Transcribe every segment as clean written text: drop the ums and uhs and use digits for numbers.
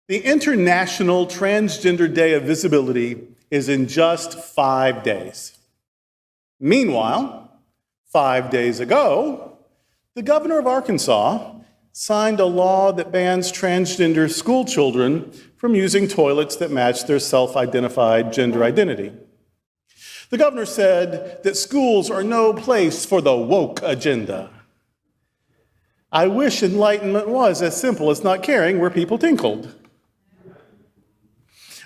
The International Transgender Day of Visibility is in just 5 days. Meanwhile, 5 days ago, the governor of Arkansas signed a law that bans transgender school children from using toilets that match their self-identified gender identity. The governor said that schools are no place for the woke agenda. I wish enlightenment was as simple as not caring where people tinkled.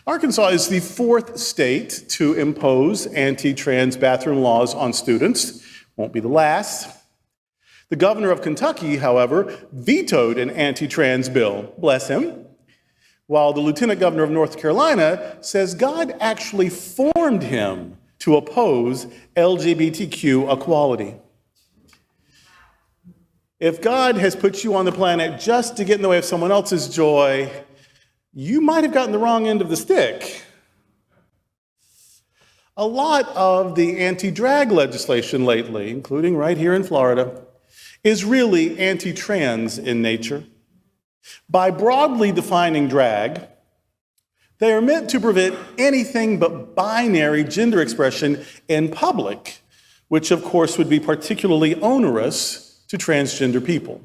Arkansas is the 4th state to impose anti-trans bathroom laws on students. Won't be the last. The governor of Kentucky, however, vetoed an anti-trans bill, bless him, while the lieutenant governor of North Carolina says God actually formed him to oppose LGBTQ equality. If God has put you on the planet just to get in the way of someone else's joy, you might have gotten the wrong end of the stick. A lot of the anti-drag legislation lately, including right here in Florida, is really anti-trans in nature. By broadly defining drag, they are meant to prevent anything but binary gender expression in public, which of course would be particularly onerous to transgender people.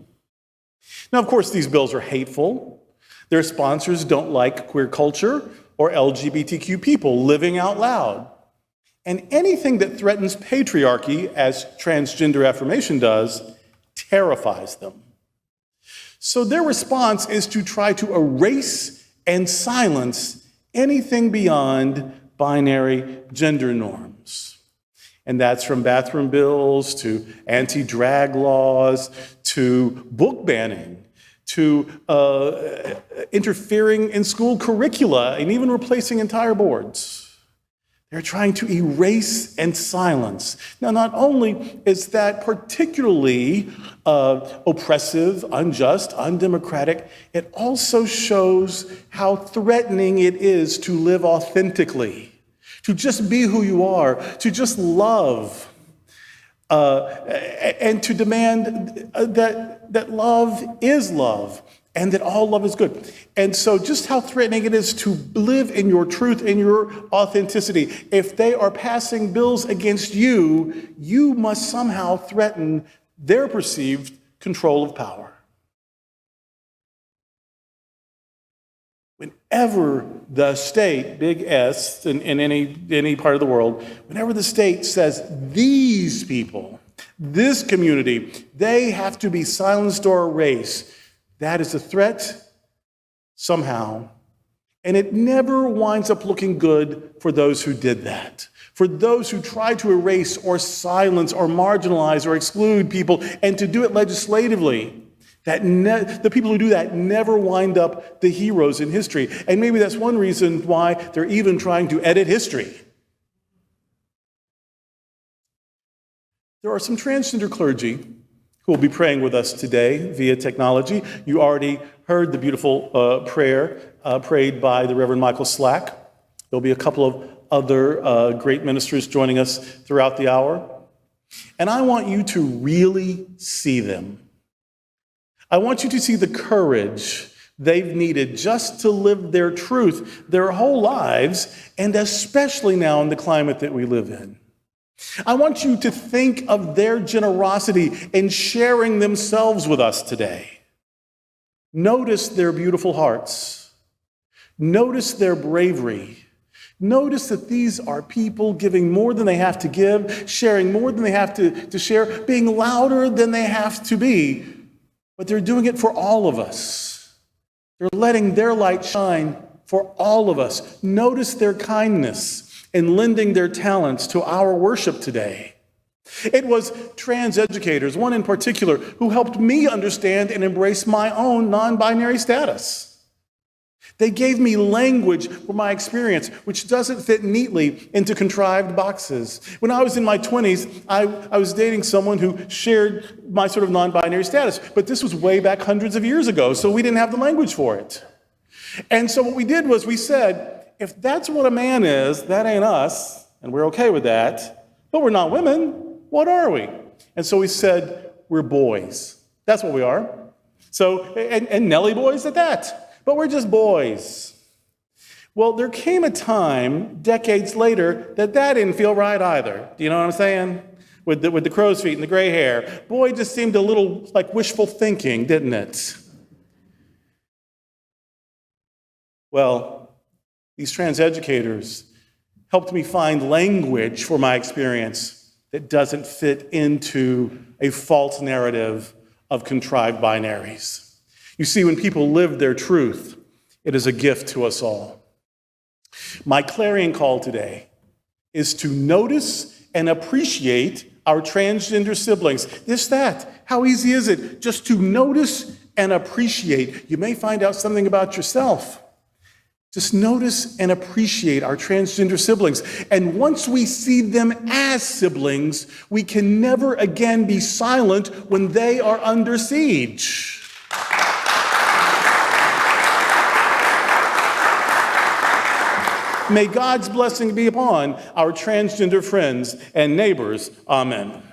Now, of course, these bills are hateful. Their sponsors don't like queer culture or LGBTQ people living out loud. And anything that threatens patriarchy, as transgender affirmation does, terrifies them. So their response is to try to erase and silence anything beyond binary gender norms. And that's from bathroom bills to anti-drag laws to book banning, to interfering in school curricula and even replacing entire boards. They're trying to erase and silence. Now, not only is that particularly oppressive, unjust, undemocratic, it also shows how threatening it is to live authentically, to just be who you are, to just love, and to demand that love is love and that all love is good. And so just how threatening it is to live in your truth and your authenticity. If they are passing bills against you, you must somehow threaten their perceived control of power. Whenever the state, big S in any part of the world, whenever the state says these people, this community, they have to be silenced or erased, that is a threat somehow. And it never winds up looking good for those who did that. For those who try to erase or silence or marginalize or exclude people, and to do it legislatively. The people who do that never wind up the heroes in history. And maybe that's one reason why they're even trying to edit history. There are some transgender clergy who will be praying with us today via technology. You already heard the beautiful prayer prayed by the Reverend Michael Slack. There'll be a couple of other great ministers joining us throughout the hour. And I want you to really see them. I want you to see the courage they've needed just to live their truth their whole lives, and especially now in the climate that we live in. I want you to think of their generosity in sharing themselves with us today. Notice their beautiful hearts. Notice their bravery. Notice that these are people giving more than they have to give, sharing more than they have to share, being louder than they have to be. But they're doing it for all of us. They're letting their light shine for all of us. Notice their kindness in lending their talents to our worship today. It was trans educators, one in particular, who helped me understand and embrace my own non-binary status. They gave me language for my experience, which doesn't fit neatly into contrived boxes. When I was in my 20s, I was dating someone who shared my sort of non-binary status, but this was way back hundreds of years ago, so we didn't have the language for it. And so what we did was we said, if that's what a man is, that ain't us, and we're okay with that, but we're not women, what are we? And so we said, we're boys. That's what we are. So, and Nelly boys at that. but we're just boys. Well, there came a time, decades later, that didn't feel right either. Do you know what I'm saying? With the crow's feet and the gray hair. Boy, just seemed a little like wishful thinking, didn't it? Well, these trans educators helped me find language for my experience that doesn't fit into a false narrative of contrived binaries. You see, when people live their truth, it is a gift to us all. My clarion call today is to notice and appreciate our transgender siblings. How easy is it? Just to notice and appreciate. You may find out something about yourself. Just notice and appreciate our transgender siblings. And once we see them as siblings, we can never again be silent when they are under siege. May God's blessing be upon our transgender friends and neighbors. Amen.